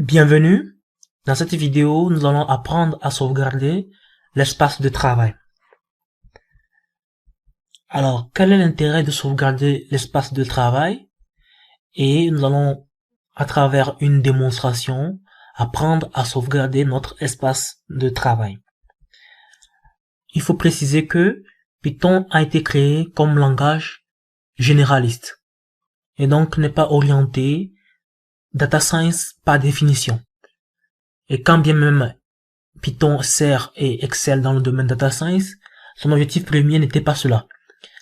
Bienvenue. Dans cette vidéo, nous allons apprendre à sauvegarder l'espace de travail. Alors, quel est l'intérêt de sauvegarder l'espace de travail? Et nous allons, à travers une démonstration, apprendre à sauvegarder notre espace de travail. Il faut préciser que Python a été créé comme langage généraliste et donc n'est pas orienté data science par définition. Et quand bien même Python sert et excelle dans le domaine data science, son objectif premier n'était pas cela.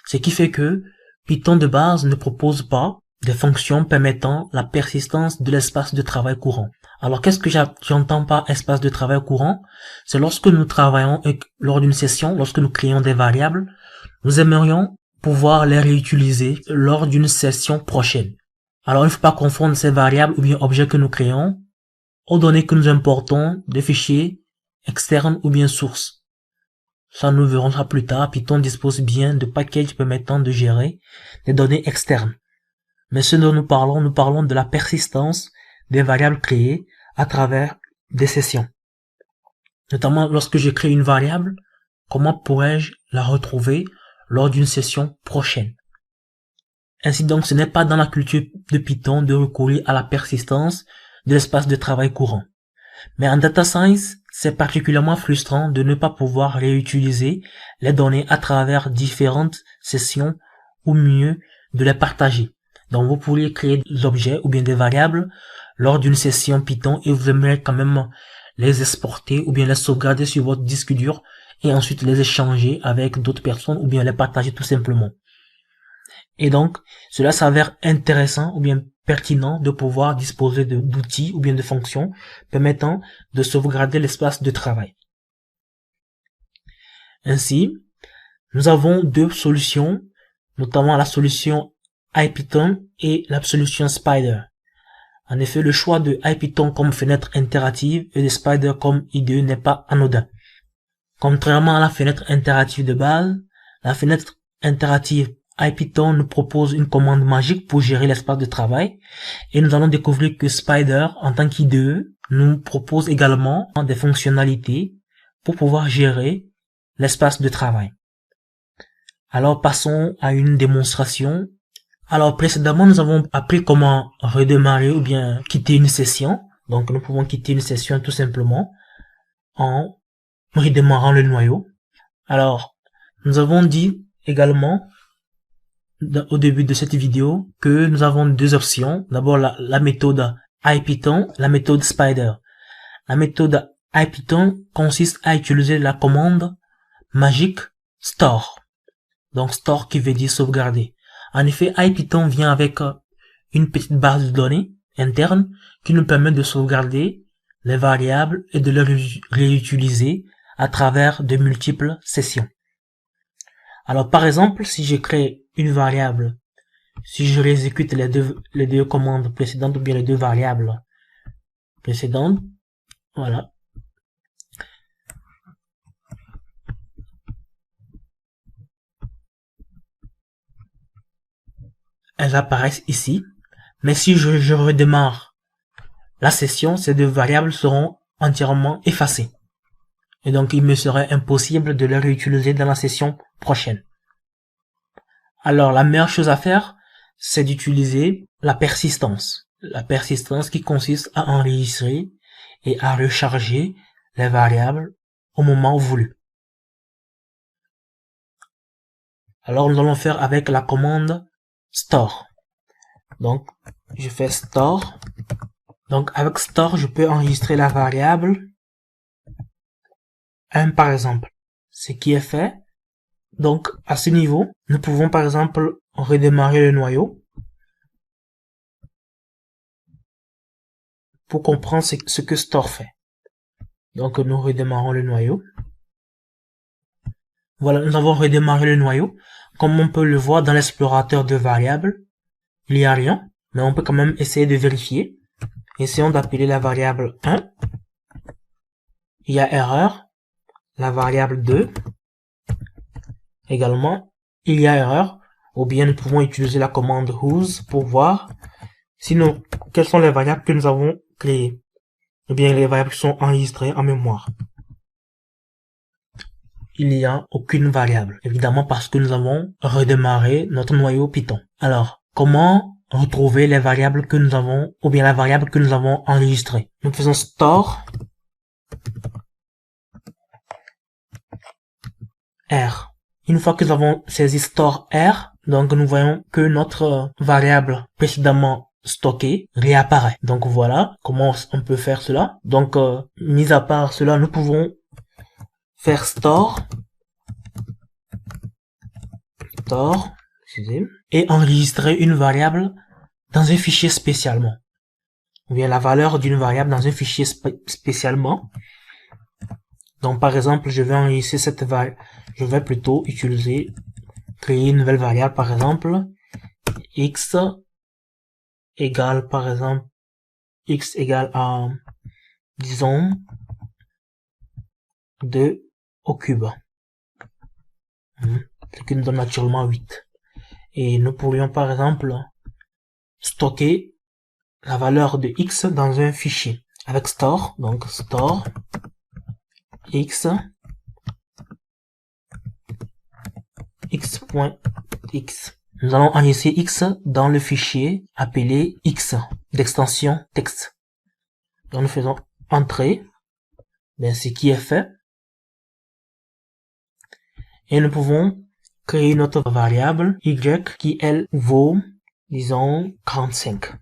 Ce qui fait que Python de base ne propose pas des fonctions permettant la persistance de l'espace de travail courant. Alors qu'est-ce que j'entends par espace de travail courant? C'est lorsque nous travaillons et lors d'une session, lorsque nous créons des variables, nous aimerions pouvoir les réutiliser lors d'une session prochaine. Alors il ne faut pas confondre ces variables ou bien objets que nous créons aux données que nous importons des fichiers externes ou bien sources. Ça, nous verrons ça plus tard. Python dispose bien de packages permettant de gérer des données externes. Mais ce dont nous parlons de la persistance des variables créées à travers des sessions. Notamment lorsque je crée une variable, comment pourrais-je la retrouver lors d'une session prochaine? Ainsi donc, ce n'est pas dans la culture de Python de recourir à la persistance de l'espace de travail courant. Mais en data science, c'est particulièrement frustrant de ne pas pouvoir réutiliser les données à travers différentes sessions ou mieux de les partager. Donc vous pourriez créer des objets ou bien des variables lors d'une session Python et vous aimeriez quand même les exporter ou bien les sauvegarder sur votre disque dur et ensuite les échanger avec d'autres personnes ou bien les partager tout simplement. Et donc, cela s'avère intéressant ou bien pertinent de pouvoir disposer d'outils ou bien de fonctions permettant de sauvegarder l'espace de travail. Ainsi, nous avons deux solutions, notamment la solution IPython et la solution Spyder. En effet, le choix de IPython comme fenêtre interactive et de Spyder comme IDE n'est pas anodin. Contrairement à la fenêtre interactive de base, la fenêtre interactive IPython nous propose une commande magique pour gérer l'espace de travail et nous allons découvrir que Spyder, en tant qu'IDE, nous propose également des fonctionnalités pour pouvoir gérer l'espace de travail. Alors passons à une démonstration. Alors précédemment, nous avons appris comment redémarrer ou bien quitter une session. Donc nous pouvons quitter une session tout simplement en redémarrant le noyau. Alors, nous avons dit également au début de cette vidéo que nous avons deux options. D'abord la méthode IPython, la méthode Spyder. La méthode IPython consiste à utiliser la commande magique store. Donc store qui veut dire sauvegarder. En effet, IPython vient avec une petite base de données interne qui nous permet de sauvegarder les variables et de les réutiliser à travers de multiples sessions. Alors par exemple, si je crée une variable, si je réexécute les deux commandes précédentes ou bien les deux variables précédentes, voilà. Elles apparaissent ici, mais si je redémarre la session, ces deux variables seront entièrement effacées. Et donc il me serait impossible de les réutiliser dans la session prochaine. Alors la meilleure chose à faire, c'est d'utiliser la persistance. La persistance qui consiste à enregistrer et à recharger les variables au moment voulu. Alors nous allons faire avec la commande store. Donc je fais store. Donc avec store, je peux enregistrer la variable 1 par exemple. Ce qui est fait. Donc à ce niveau, nous pouvons par exemple redémarrer le noyau pour comprendre ce que store fait. Donc nous redémarrons le noyau. Voilà, nous avons redémarré le noyau. Comme on peut le voir dans l'explorateur de variables, il n'y a rien, mais on peut quand même essayer de vérifier. Essayons d'appeler la variable 1. Il y a erreur. La variable 2. Également, il y a erreur. Ou bien nous pouvons utiliser la commande whos pour voir quelles sont les variables que nous avons créées. ou bien les variables qui sont enregistrées en mémoire. Il n'y a aucune variable, évidemment parce que nous avons redémarré notre noyau Python. Alors, comment retrouver les variables que nous avons, ou bien la variable que nous avons enregistrée? Nous faisons store R. Une fois que nous avons saisi store R, donc nous voyons que notre variable précédemment stockée réapparaît. Donc voilà comment on peut faire cela. Donc, mis à part cela, nous pouvons faire store et enregistrer une variable dans un fichier spécialement. Ou bien la valeur d'une variable dans un fichier spécialement. Donc par exemple, je vais enregistrer cette variable. Je vais plutôt créer une nouvelle variable, par exemple, x égale, par exemple, x égale à, disons, 2 au cube. Ce qui nous donne naturellement 8. Et nous pourrions, par exemple, stocker la valeur de x dans un fichier avec store, donc store x x.x. Nous allons enregistrer x dans le fichier appelé x d'extension texte. Donc nous faisons entrée, ce qui est fait. Et nous pouvons créer notre variable y qui elle vaut, disons, 45.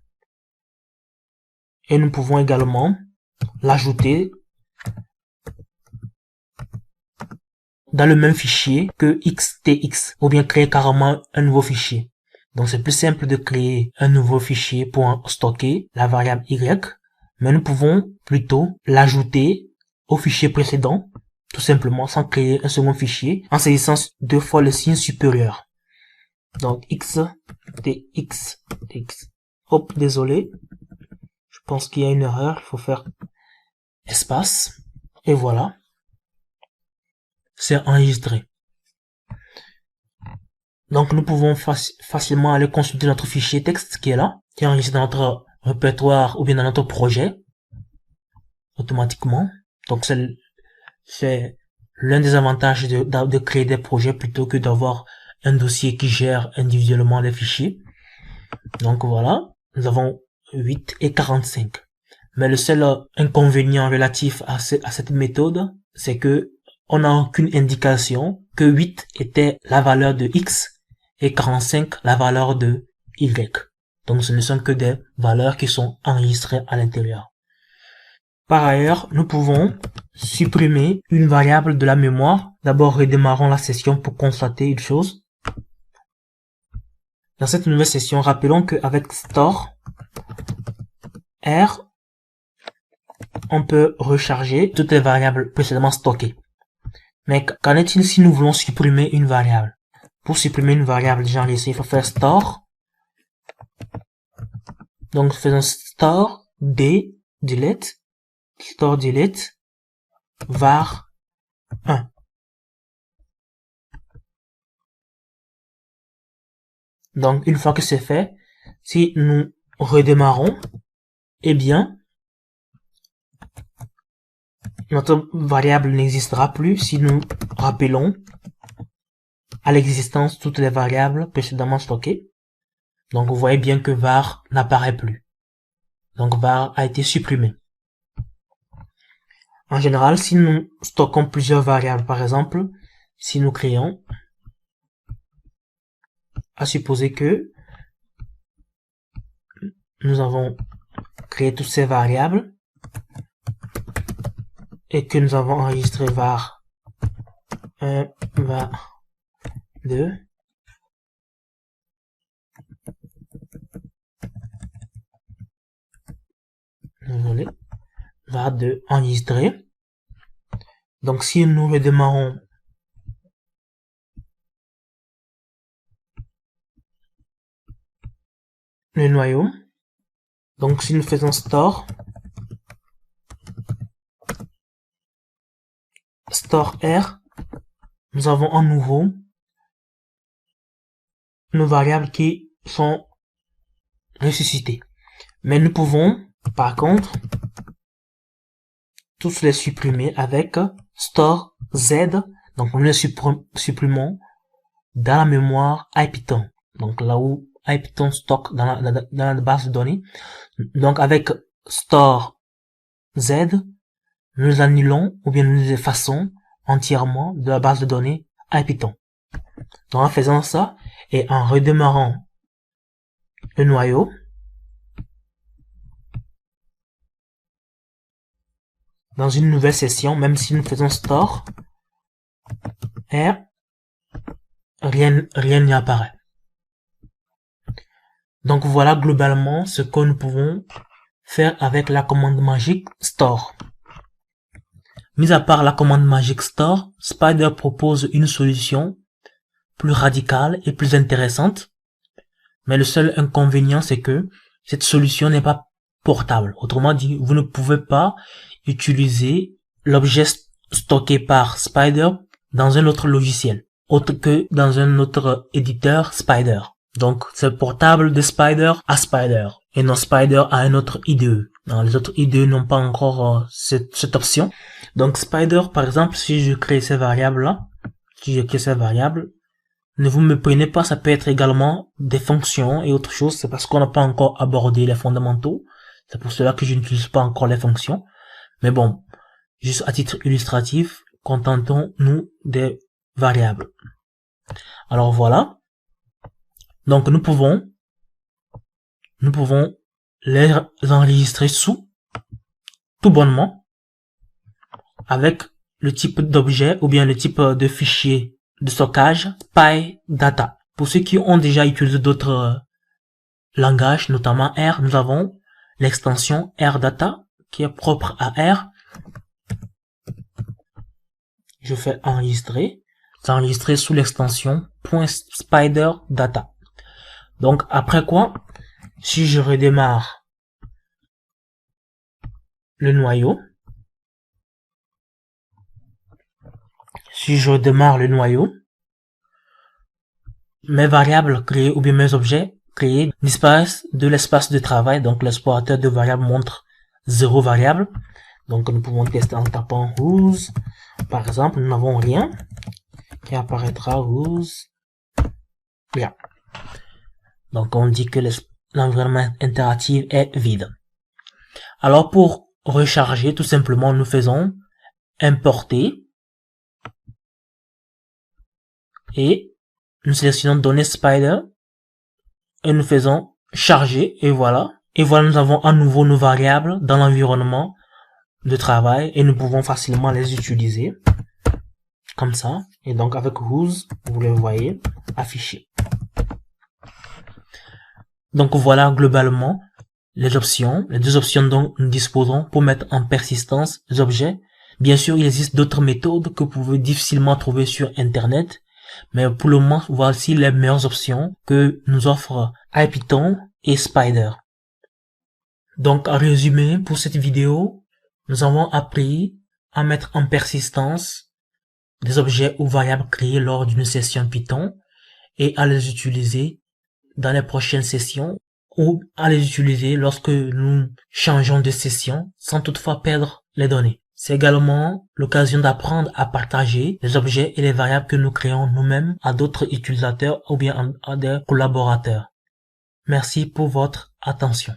Et nous pouvons également l'ajouter dans le même fichier que xtx, ou bien créer carrément un nouveau fichier. Donc c'est plus simple de créer un nouveau fichier pour stocker la variable y, mais nous pouvons plutôt l'ajouter au fichier précédent, tout simplement sans créer un second fichier, en saisissant 2 fois le signe supérieur. Donc xtx. Hop, désolé. Je pense qu'il y a une erreur, il faut faire espace, et voilà. C'est enregistré. Donc nous pouvons facilement aller consulter notre fichier texte qui est là, qui est enregistré dans notre répertoire ou bien dans notre projet, automatiquement. Donc c'est l'un des avantages de créer des projets plutôt que d'avoir un dossier qui gère individuellement les fichiers. Donc voilà, nous avons 8 et 45. Mais le seul inconvénient relatif à cette méthode, c'est que on n'a aucune indication que 8 était la valeur de x et 45 la valeur de y. Donc ce ne sont que des valeurs qui sont enregistrées à l'intérieur. Par ailleurs, nous pouvons supprimer une variable de la mémoire. D'abord, redémarrons la session pour constater une chose. Dans cette nouvelle session, rappelons qu'avec store R, on peut recharger toutes les variables précédemment stockées. Mais qu'en est-il si nous voulons supprimer une variable? Pour supprimer une variable déjà enregistrée, il faut faire store. Donc faisons store delete var 1. Donc une fois que c'est fait, si nous redémarrons, eh bien notre variable n'existera plus si nous rappelons à l'existence toutes les variables précédemment stockées. Donc vous voyez bien que var n'apparaît plus. Donc var a été supprimé. En général, si nous stockons plusieurs variables, par exemple, si nous créons, à supposer que nous avons créé toutes ces variables et que nous avons enregistré var 1, var 2, désolé, var 2 enregistré. Donc si nous redémarrons le noyau, donc si nous faisons store R, nous avons en nouveau nos variables qui sont ressuscitées. Mais nous pouvons, par contre, tous les supprimer avec store Z. Donc nous les supprimons dans la mémoire IPython. Donc là où IPython stocke dans la base de données. Donc avec store Z, nous annulons ou bien nous effaçons entièrement de la base de données IPython. Donc en faisant ça et en redémarrant le noyau, dans une nouvelle session, même si nous faisons store R, rien n'y apparaît. Donc voilà globalement ce que nous pouvons faire avec la commande magique store. Mis à part la commande magique store, Spyder propose une solution plus radicale et plus intéressante. Mais le seul inconvénient, c'est que cette solution n'est pas portable. Autrement dit, vous ne pouvez pas utiliser l'objet stocké par Spyder dans un autre logiciel, autre que dans un autre éditeur Spyder. Donc, c'est portable de Spyder à Spyder, et non Spyder à un autre IDE. Non, les autres IDE n'ont pas encore cette option. Donc, Spyder, par exemple, si je crée ces variables-là, ne vous méprenez pas, ça peut être également des fonctions et autre chose. C'est parce qu'on n'a pas encore abordé les fondamentaux. C'est pour cela que je n'utilise pas encore les fonctions. Mais bon, juste à titre illustratif, contentons-nous des variables. Alors voilà. Donc nous pouvons les enregistrer sous, tout bonnement, avec le type d'objet ou bien le type de fichier de stockage PyData. Pour ceux qui ont déjà utilisé d'autres langages, notamment R, nous avons l'extension RData qui est propre à R. Je fais enregistrer. C'est enregistré sous l'extension .spyderdata. Donc après quoi, si je redémarre le noyau, mes variables créées ou bien mes objets créés disparaissent de l'espace de travail. Donc l'explorateur de variables montre 0 variable. Donc nous pouvons tester en tapant whos. Par exemple, nous n'avons rien qui apparaîtra whos. Bien. Donc on dit que l'environnement interactif est vide. Alors pour recharger, tout simplement nous faisons importer et nous sélectionnons données Spyder et nous faisons charger et voilà. Et voilà, nous avons à nouveau nos variables dans l'environnement de travail et nous pouvons facilement les utiliser comme ça. Et donc avec whos, vous les voyez affichés. Donc voilà globalement les deux options dont nous disposons pour mettre en persistance les objets. Bien sûr, il existe d'autres méthodes que vous pouvez difficilement trouver sur Internet, mais pour le moment, voici les meilleures options que nous offrent IPython et Spyder. Donc, en résumé, pour cette vidéo, nous avons appris à mettre en persistance des objets ou variables créés lors d'une session Python et à les utiliser dans les prochaines sessions ou à les utiliser lorsque nous changeons de session sans toutefois perdre les données. C'est également l'occasion d'apprendre à partager les objets et les variables que nous créons nous-mêmes à d'autres utilisateurs ou bien à des collaborateurs. Merci pour votre attention.